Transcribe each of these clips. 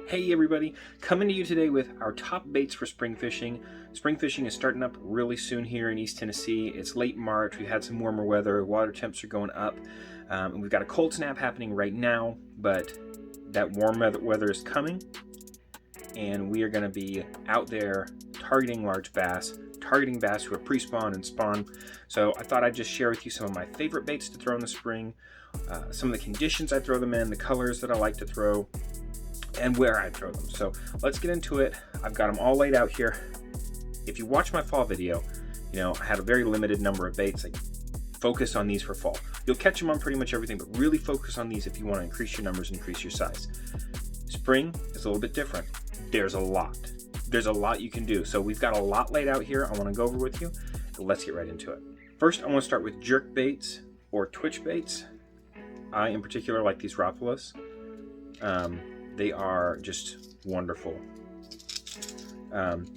Hey everybody, coming to you today with our top baits for spring fishing. Spring fishing is starting up really soon here in East Tennessee. It's late March, we've had some warmer weather, water temps are going up, and we've got a cold snap happening right now, but that warm weather is coming, and we are going to be out there targeting large bass, targeting bass who are pre-spawn and spawn. So I thought I'd just share with you some of my favorite baits to throw in the spring, some of the conditions I throw them in, the colors that I like to throw, and where I throw them. So let's get into it. I've got them all laid out here. If you watch my fall video, you know, I had a very limited number of baits. I focus on these for fall. You'll catch them on pretty much everything, but really focus on these if you want to increase your numbers and increase your size. Spring is a little bit different. There's a lot you can do. So we've got a lot laid out here I want to go over with you. Let's get right into it. First, I want to start with jerkbaits or twitch baits. I in particular like these Lipless. They are just wonderful.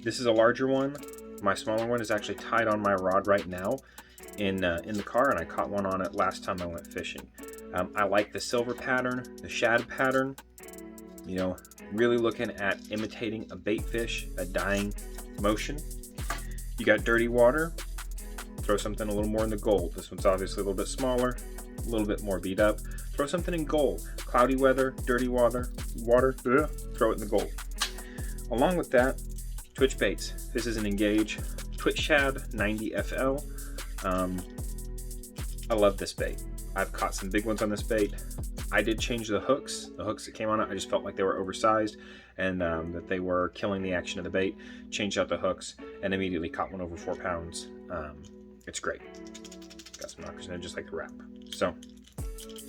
This is a larger one. My smaller one is actually tied on my rod right now in the car, and I caught one on it last time I went fishing. I like the silver pattern, the shad pattern. You know, really looking at imitating a bait fish, a dying motion. You got dirty water. Throw something a little more in the gold. This one's obviously a little bit smaller, a little bit more beat up. Throw something in gold. Cloudy weather, dirty water, throw it in the gold. Along with that, twitch baits. This is an Engage Twitch Shad 90 FL. I love this bait. I've caught some big ones on this bait. I did change the hooks. The hooks that came on it, I just felt like they were oversized and that they were killing the action of the bait. Changed out the hooks and immediately caught one over 4 pounds. It's great. Got some knockers in it just like the wrap. So,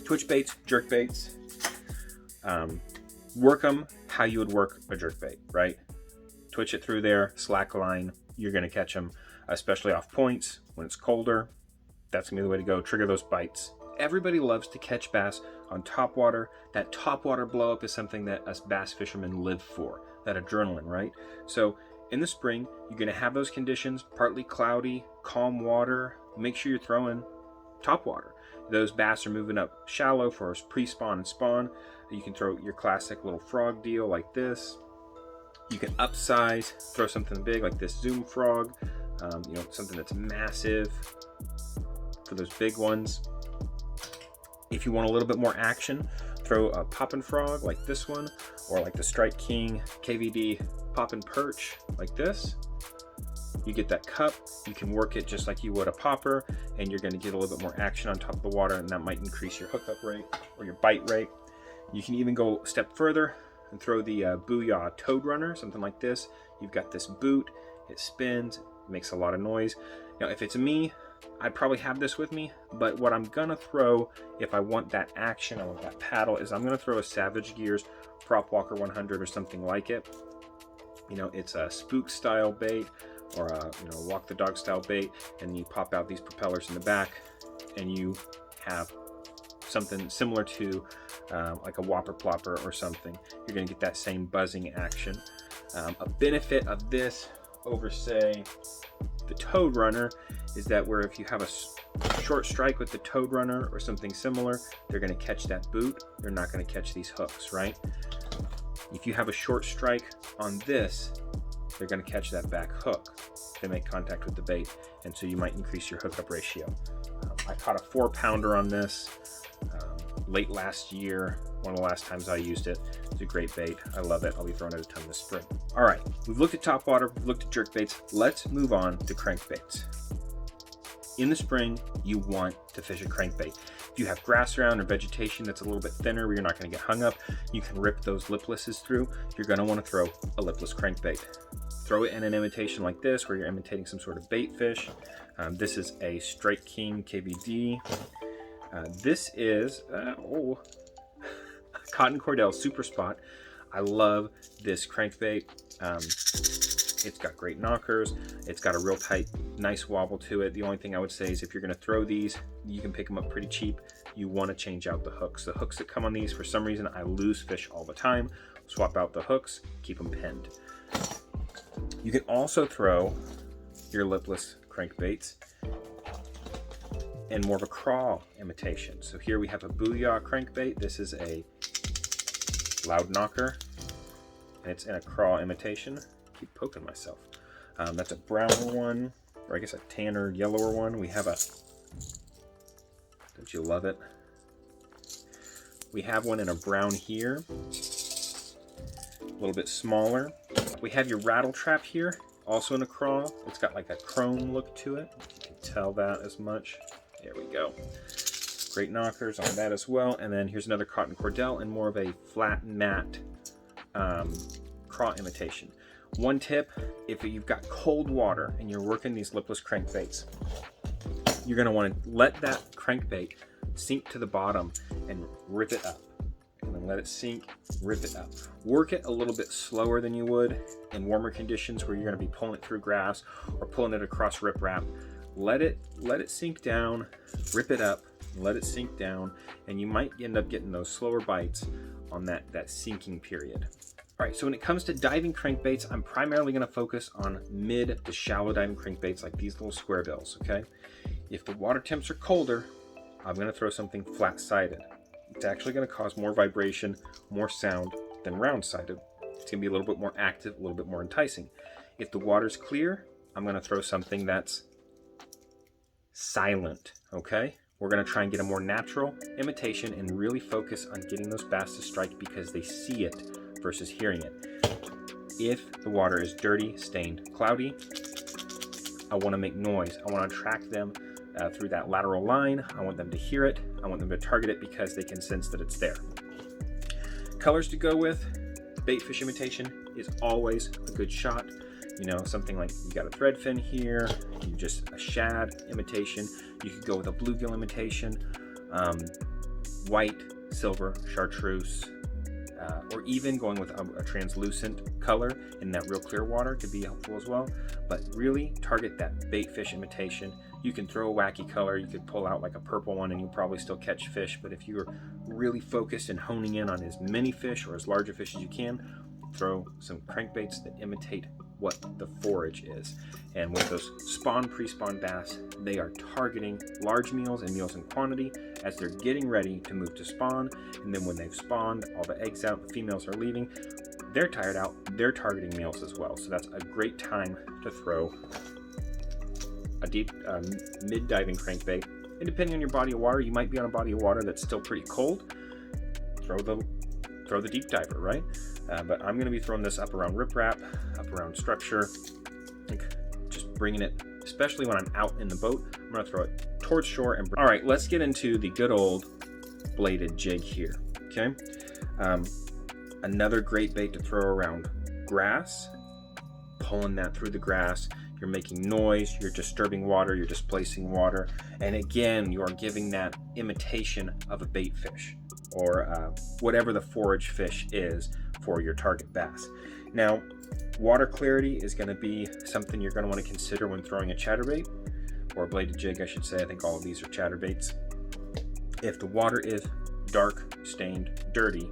twitch baits, jerk baits. Work them how you would work a jerk bait, right? Twitch it through there, slack line, you're going to catch them, especially off points when it's colder. That's going to be the way to go. Trigger those bites. Everybody loves to catch bass on top water. That top water blow up is something that us bass fishermen live for, that adrenaline, right? So in the spring, you're going to have those conditions, partly cloudy, calm water. Make sure you're throwing top water. Those bass are moving up shallow for pre-spawn and spawn. You can throw your classic little frog deal like this. You can upsize, throw something big like this Zoom frog, you know, something that's massive for those big ones. If you want a little bit more action, throw a poppin' frog like this one, or like the Strike King KVD poppin' perch like this. You get that cup, you can work it just like you would a popper, and you're going to get a little bit more action on top of the water, and that might increase your hookup rate or your bite rate. You can even go a step further and throw the Booyah Toad Runner, something like this. You've got this boot, it spins, it makes a lot of noise. Now if it's me, I'd probably have this with me, but what I'm gonna throw if I want that action, I want that paddle, is I'm gonna throw a Savage Gears Prop Walker 100 or something like it. You know, it's a spook style bait, or a, you know, walk the dog style bait, and you pop out these propellers in the back and you have something similar to like a whopper plopper or something. You're going to get that same buzzing action. A benefit of this over, say, the Toad Runner is that where if you have a short strike with the Toad Runner or something similar, they're going to catch that boot. They're not going to catch these hooks, right? If you have a short strike on this, they're going to catch that back hook. They make contact with the bait, and so you might increase your hookup ratio. I caught a 4-pounder on this late last year, one of the last times I used it. It's a great bait. I love it. I'll be throwing it a ton this spring. All right, we've looked at top water, we've looked at jerk baits. Let's move on to crankbaits. In the spring, you want to fish a crankbait. If you have grass around or vegetation that's a little bit thinner where you're not going to get hung up, you can rip those liplesses through. You're going to want to throw a lipless crankbait. Throw it in an imitation like this, where you're imitating some sort of bait fish. This is a Strike King KVD. This is Cotton Cordell Super Spot. I love this crankbait. It's got great knockers. It's got a real tight, nice wobble to it. The only thing I would say is if you're going to throw these, you can pick them up pretty cheap. You want to change out the hooks. The hooks that come on these, for some reason, I lose fish all the time. Swap out the hooks, keep them pinned. You can also throw your lipless crankbaits in more of a crawl imitation. So here we have a Booyah crankbait. This is a loud knocker. and it's in a craw imitation. Keep poking myself. That's a browner one, or I guess a tanner, yellower one. We have a, don't you love it? We have one in a brown here, a little bit smaller. We have your rattle trap here, also in a craw. It's got like a chrome look to it. You can tell that as much. There we go. Great knockers on that as well. And then here's another cotton Cordell and more of a flat matte craw imitation. One tip, if you've got cold water and you're working these lipless crankbaits, you're gonna wanna let that crankbait sink to the bottom and rip it up. And then let it sink, rip it up. Work it a little bit slower than you would in warmer conditions where you're gonna be pulling it through grass or pulling it across riprap. Let it sink down, rip it up, let it sink down, and you might end up getting those slower bites on that sinking period. All right, so when it comes to diving crankbaits, I'm primarily gonna focus on mid to shallow diving crankbaits like these little Squarebills, okay? If the water temps are colder, I'm gonna throw something flat-sided. It's actually gonna cause more vibration, more sound than round-sided. It's gonna be a little bit more active, a little bit more enticing. If the water's clear, I'm gonna throw something that's silent, okay? We're gonna try and get a more natural imitation and really focus on getting those bass to strike because they see it versus hearing it. If the water is dirty, stained, cloudy, I wanna make noise. I wanna attract them through that lateral line. I want them to hear it. I want them to target it because they can sense that it's there. Colors to go with, bait fish imitation is always a good shot. You know, something like you got a threadfin here, you just a shad imitation. You could go with a bluegill imitation, white, silver, chartreuse, or even going with a translucent color in that real clear water could be helpful as well. But really target that bait fish imitation. You can throw a wacky color, you could pull out like a purple one and you'll probably still catch fish, but if you're really focused and honing in on as many fish or as large a fish as you can, throw some crankbaits that imitate what the forage is. And with those pre-spawn bass, they are targeting large meals and meals in quantity as they're getting ready to move to spawn. And then when they've spawned, all the eggs out, the females are leaving, they're tired out, they're targeting meals as well. So that's a great time to throw a deep mid-diving crankbait. And depending on your body of water, you might be on a body of water that's still pretty cold. Throw the deep diver, right? But I'm gonna be throwing this up around riprap, up around structure, just bringing it, especially when I'm out in the boat, I'm gonna throw it towards shore. And all right, let's get into the good old bladed jig here, okay? Another great bait to throw around grass, pulling that through the grass. You're making noise, you're disturbing water, you're displacing water. And again, you are giving that imitation of a bait fish or whatever the forage fish is for your target bass. Now, water clarity is gonna be something you're gonna wanna consider when throwing a chatterbait, or a bladed jig, I should say. I think all of these are chatterbaits. If the water is dark, stained, dirty,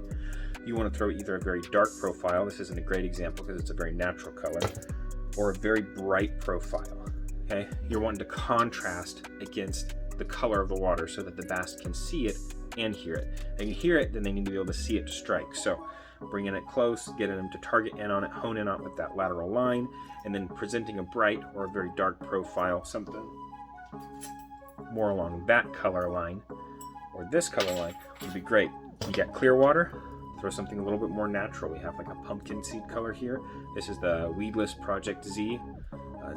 you wanna throw either a very dark profile, this isn't a great example because it's a very natural color, or a very bright profile, okay? You're wanting to contrast against the color of the water so that the bass can see it and hear it. They can hear it, then they need to be able to see it to strike. So bringing it close, getting them to target in on it, hone in on it with that lateral line, and then presenting a bright or a very dark profile, something more along that color line or this color line would be great. You got clear water, throw something a little bit more natural. We have like a pumpkin seed color here. This is the Weedless Project Z,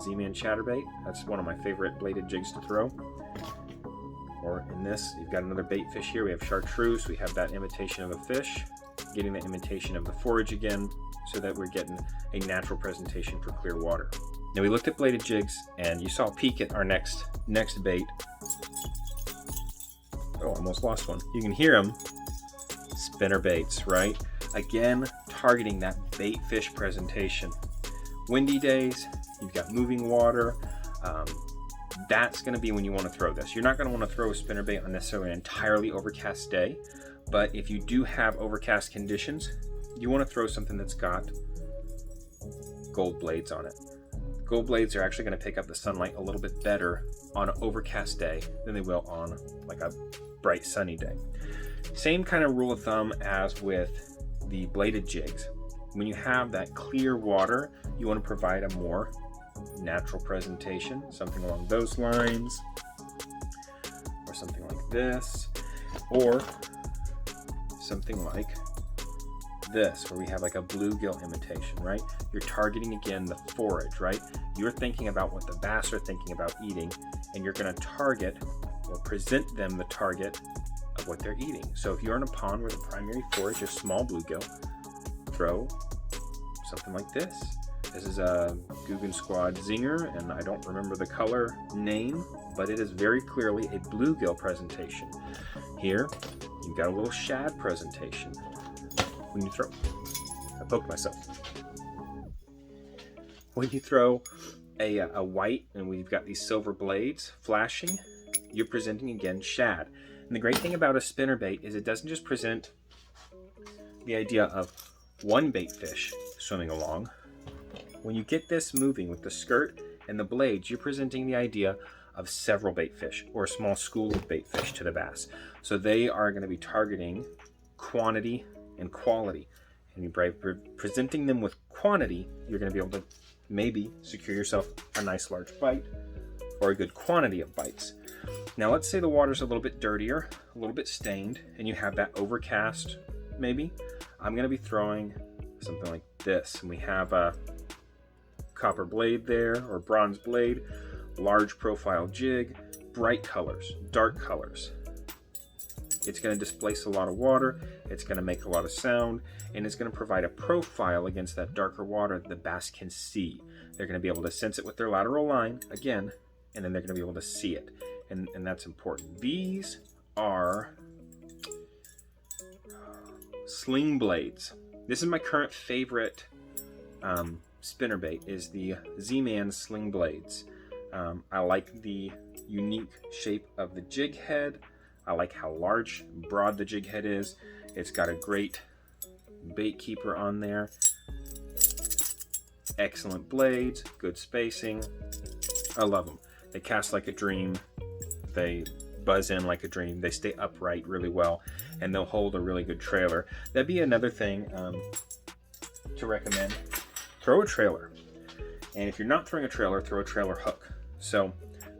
Z-Man Chatterbait. That's one of my favorite bladed jigs to throw. Or in this, you've got another bait fish here. We have chartreuse, we have that imitation of a fish, getting the imitation of the forage again, so that we're getting a natural presentation for clear water. Now we looked at bladed jigs, and you saw a peek at our next bait. Oh, almost lost one. You can hear them. Spinnerbaits, right? Again, targeting that bait fish presentation. Windy days, you've got moving water. That's going to be when you want to throw this. You're not going to want to throw a spinnerbait on necessarily an entirely overcast day, but if you do have overcast conditions, you want to throw something that's got gold blades on it. Gold blades are actually going to pick up the sunlight a little bit better on an overcast day than they will on like a bright sunny day. Same kind of rule of thumb as with the bladed jigs. When you have that clear water, you want to provide a more natural presentation, something along those lines, or something like this, or something like this, where we have like a bluegill imitation, right? You're targeting again the forage, right? You're thinking about what the bass are thinking about eating, and you're going to target or present them the target of what they're eating. So if you're in a pond where the primary forage is small bluegill, throw something like this. This is a Googan Squad Zinger, and I don't remember the color name, but it is very clearly a bluegill presentation. Here, you've got a little shad presentation. When you throw, I poked myself. When you throw a white, and we've got these silver blades flashing, you're presenting again shad. And the great thing about a spinnerbait is it doesn't just present the idea of one bait fish swimming along. When you get this moving with the skirt and the blades, you're presenting the idea of several bait fish or a small school of bait fish to the bass. So they are going to be targeting quantity and quality. And by presenting them with quantity, you're going to be able to maybe secure yourself a nice large bite or a good quantity of bites. Now let's say the water's a little bit dirtier, a little bit stained, and you have that overcast maybe. I'm going to be throwing something like this, and we have a copper blade there, or bronze blade, large profile jig, bright colors, dark colors. It's going to displace a lot of water, it's going to make a lot of sound, and it's going to provide a profile against that darker water that the bass can see. They're going to be able to sense it with their lateral line, again, and then they're going to be able to see it, and that's important. These are Sling blades. This is my current favorite spinnerbait, is the Z-Man Sling blades. I like the unique shape of the jig head. I like how large, broad the jig head is. It's got a great bait keeper on there. Excellent blades, good spacing. I love them. They cast like a dream. They buzz in like a dream. They stay upright really well, and they'll hold a really good trailer. That'd be another thing to recommend. Throw a trailer. And if you're not throwing a trailer, throw a trailer hook. So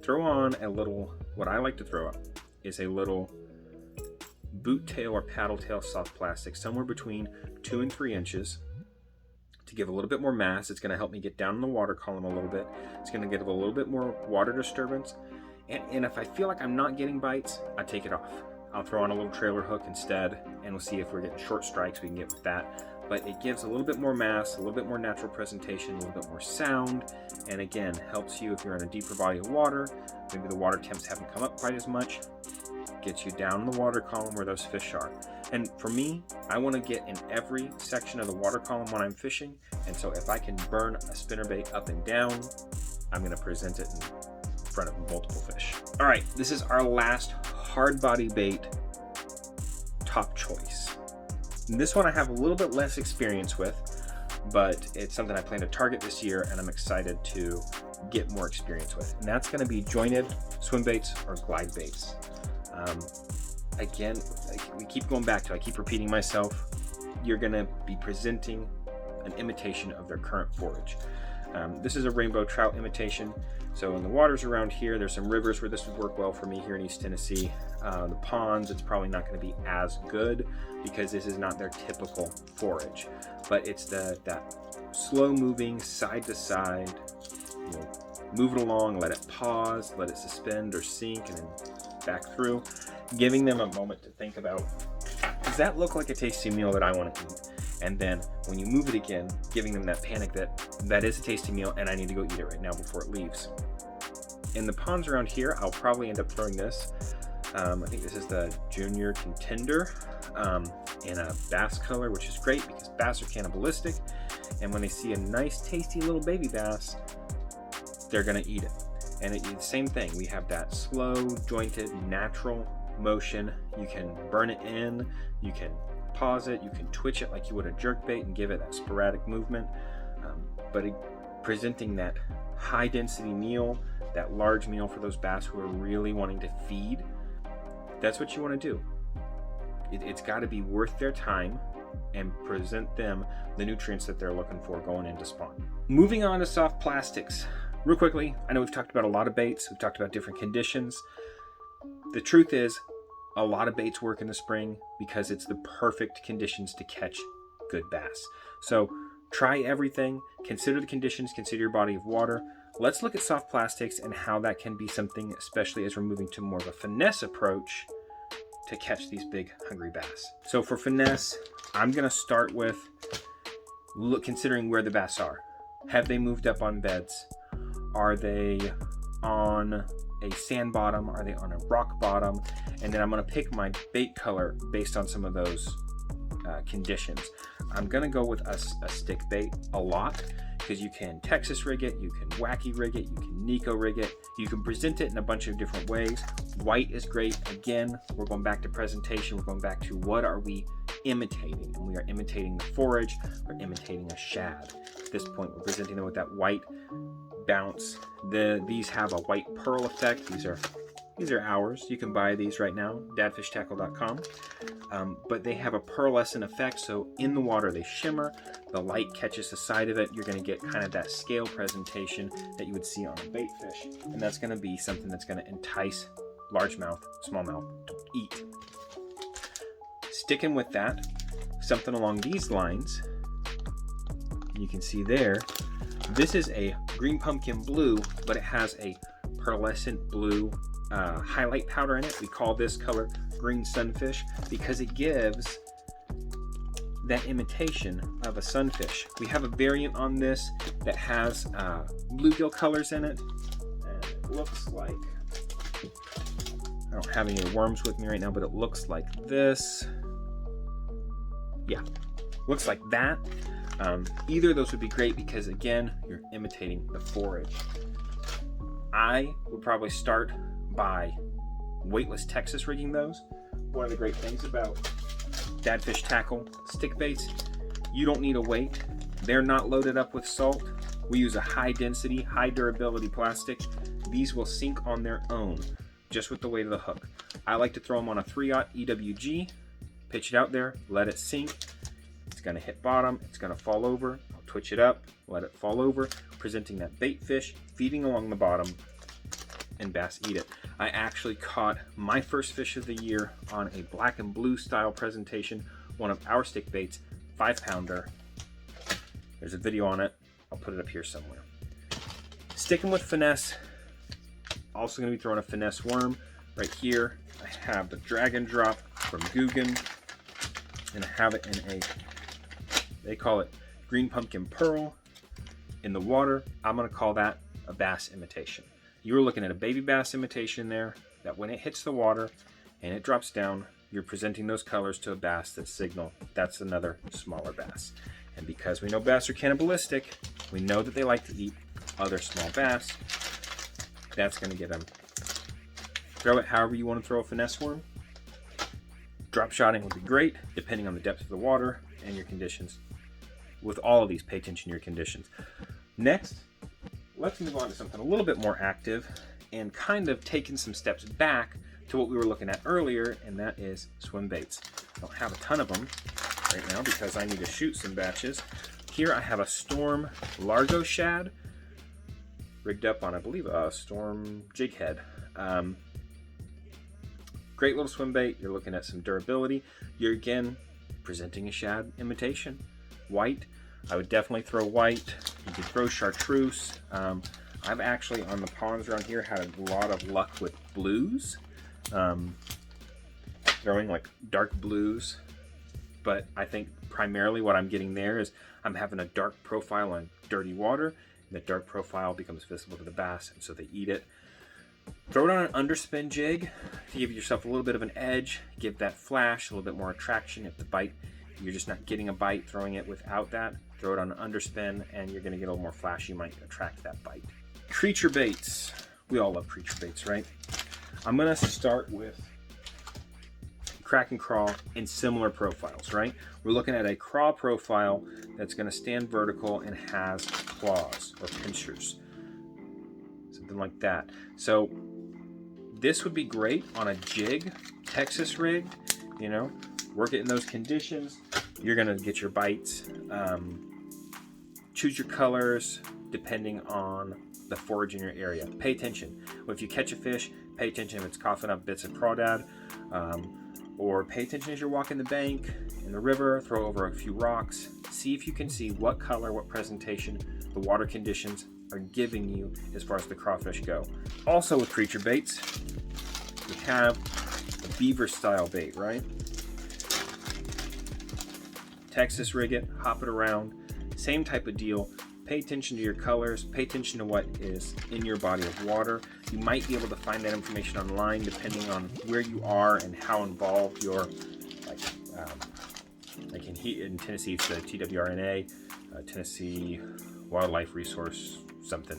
throw on a little, what I like to throw up is a little boot tail or paddle tail soft plastic, somewhere between 2 and 3 inches, to give a little bit more mass. It's going to help me get down in the water column a little bit. It's going to give a little bit more water disturbance. And if I feel like I'm not getting bites, I take it off. I'll throw on a little trailer hook instead, and we'll see if we're getting short strikes we can get with that. But it gives a little bit more mass, a little bit more natural presentation, a little bit more sound, and again, helps you if you're in a deeper body of water, maybe the water temps haven't come up quite as much, gets you down in the water column where those fish are. And for me, I want to get in every section of the water column when I'm fishing, and so if I can burn a spinnerbait up and down, I'm going to present it in front of multiple fish. All right, this is our last hard body bait top choice. And this one I have a little bit less experience with, but it's something I plan to target this year, and I'm excited to get more experience with. And that's going to be jointed swimbaits or glide baits. Again, we keep going back to, I keep repeating myself, you're going to be presenting an imitation of their current forage. This is a rainbow trout imitation. So in the waters around here, there's some rivers where this would work well for me here in East Tennessee. The ponds, it's probably not going to be as good because this is not their typical forage. But it's that slow moving, side to side, move it along, let it pause, let it suspend or sink, and then back through, giving them a moment to think about, does that look like a tasty meal that I want to eat? And then when you move it again, giving them that panic that is a tasty meal and I need to go eat it right now before it leaves. In the ponds around here, I'll probably end up throwing this. I think this is the Junior Contender in a bass color, which is great because bass are cannibalistic. And when they see a nice, tasty little baby bass, they're gonna eat it. And it's the same thing. We have that slow, jointed, natural motion. You can burn it in, you can pause it, you can twitch it like you would a jerkbait and give it that sporadic movement. Presenting that high density meal, that large meal for those bass who are really wanting to feed, that's what you want to do. It's got to be worth their time and present them the nutrients that they're looking for going into spawn. Moving on to soft plastics. Real quickly, I know we've talked about a lot of baits, we've talked about different conditions. The truth is, a lot of baits work in the spring because it's the perfect conditions to catch good bass. So try everything, consider the conditions, consider your body of water. Let's look at soft plastics and how that can be something, especially as we're moving to more of a finesse approach to catch these big hungry bass. So for finesse, I'm gonna start with considering where the bass are. Have they moved up on beds? Are they on a sand bottom? Are they on a rock bottom? And then I'm gonna pick my bait color based on some of those conditions. I'm gonna go with a stick bait a lot because you can Texas rig it, you can wacky rig it, you can Nico rig it, you can present it in a bunch of different ways. White is great. Again, we're going back to presentation, we're going back to what are we imitating, and we are imitating the forage, we're imitating a shad. At this point, we're presenting them with that white bounce. These have a white pearl effect. These are ours. You can buy these right now, dadfishtackle.com. But they have a pearlescent effect, so in the water they shimmer, the light catches the side of it, you're going to get kind of that scale presentation that you would see on a bait fish, and that's going to be something that's going to entice largemouth, smallmouth to eat. Sticking with that, something along these lines, you can see there, this is a green pumpkin blue, but it has a pearlescent blue highlight powder in it. We call this color green sunfish because it gives that imitation of a sunfish. We have a variant on this that has bluegill colors in it, and it looks like, I don't have any worms with me right now, but it looks like this. Yeah, looks like that. Either of those would be great because, again, you're imitating the forage. I would probably start by weightless Texas rigging those. One of the great things about Dadfish Tackle stick baits, you don't need a weight. They're not loaded up with salt. We use a high density, high durability plastic. These will sink on their own, just with the weight of the hook. I like to throw them on a 3/0 EWG, pitch it out there, let it sink. It's gonna hit bottom, it's gonna fall over. I'll twitch it up, let it fall over, presenting that bait fish, feeding along the bottom, and bass eat it. I actually caught my first fish of the year on a black and blue style presentation, one of our stick baits, 5-pounder. There's a video on it. I'll put it up here somewhere. Sticking with finesse, also going to be throwing a finesse worm. Right here, I have the Dragon Drop from Googan, and I have it in a, they call it green pumpkin pearl. In the water, I'm going to call that a bass imitation. You were looking at a baby bass imitation there, that when it hits the water and it drops down, you're presenting those colors to a bass that signal that's another smaller bass. And because we know bass are cannibalistic, we know that they like to eat other small bass. That's going to get them. Throw it however you want to throw a finesse worm. Drop shotting would be great, depending on the depth of the water and your conditions. With all of these, pay attention to your conditions. Next, let's move on to something a little bit more active and kind of taking some steps back to what we were looking at earlier, and that is swim baits. I don't have a ton of them right now because I need to shoot some batches. Here I have a Storm Largo Shad rigged up on, I believe, a Storm jig head. Great little swim bait. You're looking at some durability. You're again presenting a shad imitation. White, I would definitely throw white. You could throw chartreuse. I've actually on the ponds around here had a lot of luck with blues, throwing like dark blues, but I think primarily what I'm getting there is I'm having a dark profile on dirty water, and the dark profile becomes visible to the bass, and so they eat it. Throw it on an underspin jig to give yourself a little bit of an edge, give that flash a little bit more attraction. If the bite, you're just not getting a bite throwing it without that, throw it on an underspin and you're going to get a little more flash. You might attract that bite. Creature baits. We all love creature baits, right? I'm going to start with crack and crawl in similar profiles, right? We're looking at a crawl profile that's going to stand vertical and has claws or pinchers, something like that. So this would be great on a jig, Texas rigged, you know, work it in those conditions. You're gonna get your bites. Choose your colors depending on the forage in your area. Pay attention. If you catch a fish, pay attention if it's coughing up bits of crawdad, or pay attention as you're walking the bank, in the river, throw over a few rocks. See if you can see what color, what presentation, the water conditions are giving you as far as the crawfish go. Also with creature baits, we have a beaver style bait, right? Texas rig it, hop it around, same type of deal. Pay attention to your colors, pay attention to what is in your body of water. You might be able to find that information online depending on where you are and how involved you're, like in Tennessee it's the TWRNA, Tennessee Wildlife Resource something,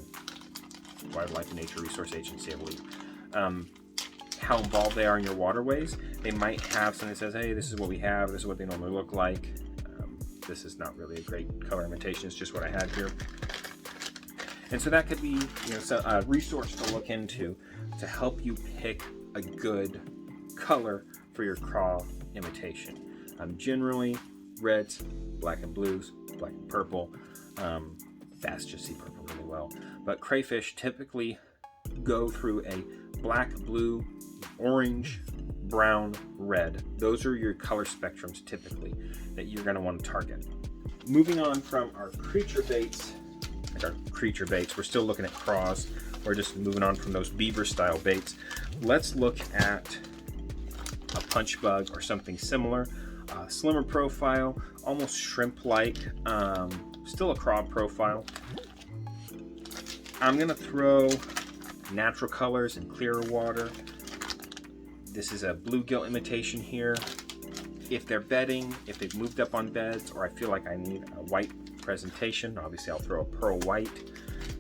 Wildlife and Nature Resource Agency, I believe. How involved they are in your waterways. They might have something that says, hey, this is what we have, this is what they normally look like. This is not really a great color imitation, it's just what I had here. And so that could be, a resource to look into to help you pick a good color for your craw imitation. Generally reds, black and blues, black and purple. Bass just see purple really well. But crayfish typically go through a black, blue, orange, brown, red. Those are your color spectrums typically that you're going to want to target. Moving on from our creature baits, we're still looking at craws. We're just moving on from those beaver style baits. Let's look at a punch bug or something similar. Slimmer profile, almost shrimp-like, still a craw profile. I'm going to throw natural colors in clearer water. This is a bluegill imitation here. If they're bedding, if they've moved up on beds, or I feel like I need a white presentation, obviously I'll throw a pearl white.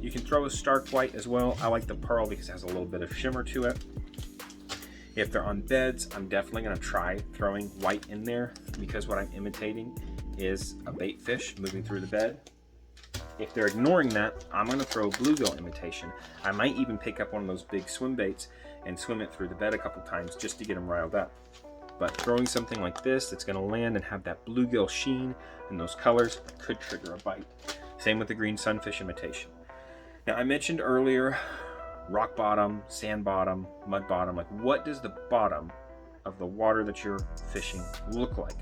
You can throw a stark white as well. I like the pearl because it has a little bit of shimmer to it. If they're on beds, I'm definitely going to try throwing white in there because what I'm imitating is a bait fish moving through the bed. If they're ignoring that, I'm going to throw a bluegill imitation. I might even pick up one of those big swim baits and swim it through the bed a couple times just to get them riled up. But throwing something like this that's going to land and have that bluegill sheen and those colors could trigger a bite. Same with the green sunfish imitation. Now I mentioned earlier rock bottom, sand bottom, mud bottom. Like, what does the bottom of the water that you're fishing look like?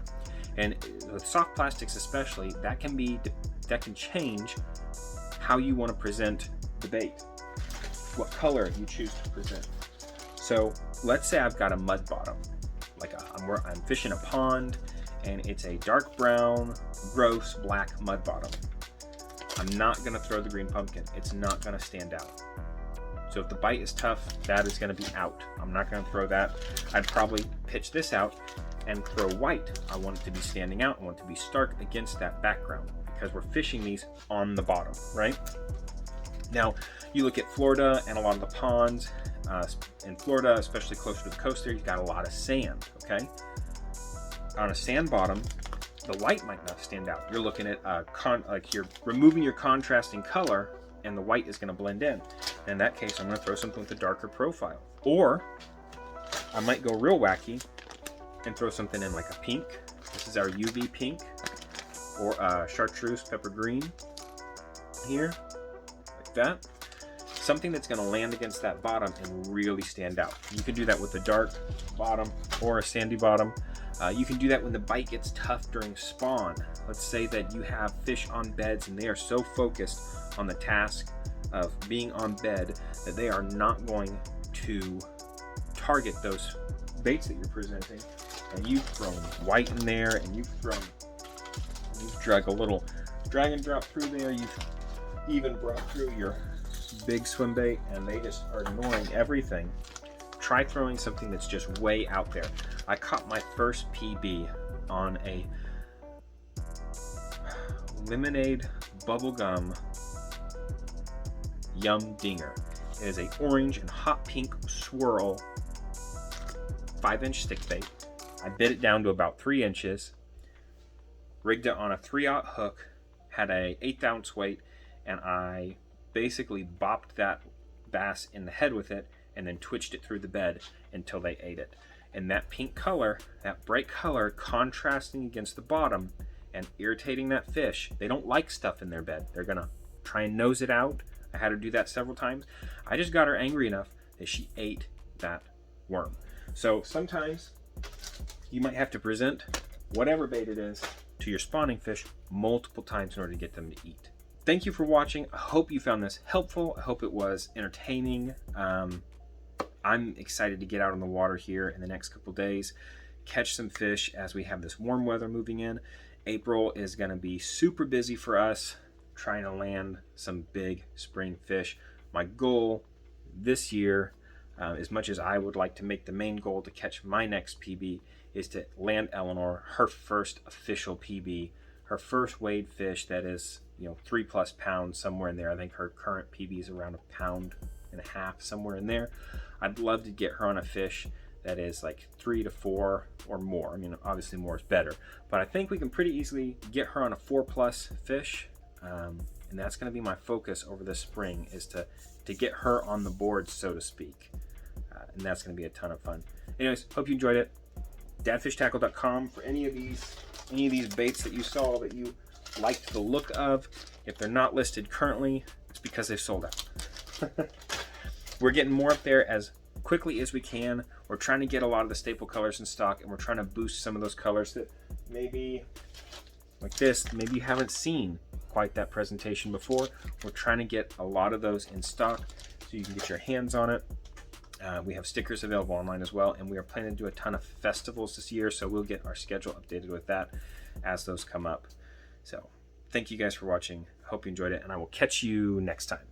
And with soft plastics especially, that can change how you want to present the bait, what color you choose to present. So let's say I've got a mud bottom, like I'm fishing a pond and it's a dark brown, gross black mud bottom. I'm not going to throw the green pumpkin. It's not going to stand out. So if the bite is tough, that is going to be out. I'm not going to throw that. I'd probably pitch this out and throw white. I want it to be standing out. I want it to be stark against that background because we're fishing these on the bottom, right? Now, you look at Florida and a lot of the ponds. In Florida, especially closer to the coast there, you've got a lot of sand, okay? On a sand bottom, the white might not stand out. You're looking at like you're removing your contrasting color and the white is going to blend in. In that case, I'm going to throw something with a darker profile. Or I might go real wacky and throw something in like a pink. This is our UV pink, or chartreuse pepper green here, like that. Something that's going to land against that bottom and really stand out. You can do that with a dark bottom or a sandy bottom. You can do that when the bite gets tough during spawn. Let's say that you have fish on beds and they are so focused on the task of being on bed that they are not going to target those baits that you're presenting. And you've thrown white in there, and you've drug a little drag and drop through there. You've even brought through your big swim bait, and they just are ignoring everything. Try throwing something that's just way out there. I caught my first PB on a lemonade bubblegum yum dinger. It is a orange and hot pink swirl 5-inch stick bait. I bit it down to about 3 inches, rigged it on a 3/0 hook, had a 1/8 ounce weight, and I basically bopped that bass in the head with it and then twitched it through the bed until they ate it. And that pink color, that bright color contrasting against the bottom, and irritating that fish. They don't like stuff in their bed. They're gonna try and nose it out. I had her do that several times. I just got her angry enough that she ate that worm. So sometimes you might have to present whatever bait it is to your spawning fish multiple times in order to get them to eat. Thank you for watching. I hope you found this helpful. I hope it was entertaining. I'm excited to get out on the water here in the next couple days, catch some fish as we have this warm weather moving in. April is going to be super busy for us, trying to land some big spring fish. My goal this year, as much as I would like to make the main goal to catch my next PB, is to land Eleanor her first official PB, her first weighed fish that is, 3+ pounds, somewhere in there. I think her current PB is around 1.5 pounds, somewhere in there. I'd love to get her on a fish that is like 3 to 4 or more. I mean, obviously more is better, but I think we can pretty easily get her on a 4+ fish. And that's going to be my focus over the spring, is to get her on the board, so to speak. And that's going to be a ton of fun. Anyways, hope you enjoyed it. dadfishtackle.com for any of these baits that you saw that you liked the look of. If they're not listed currently, it's because they've sold out. We're getting more up there as quickly as we can. We're trying to get a lot of the staple colors in stock, and we're trying to boost some of those colors that maybe, like this, maybe you haven't seen quite that presentation before. We're trying to get a lot of those in stock so you can get your hands on it. We have stickers available online as well, and we are planning to do a ton of festivals this year, so we'll get our schedule updated with that as those come up. So thank you guys for watching. Hope you enjoyed it, and I will catch you next time.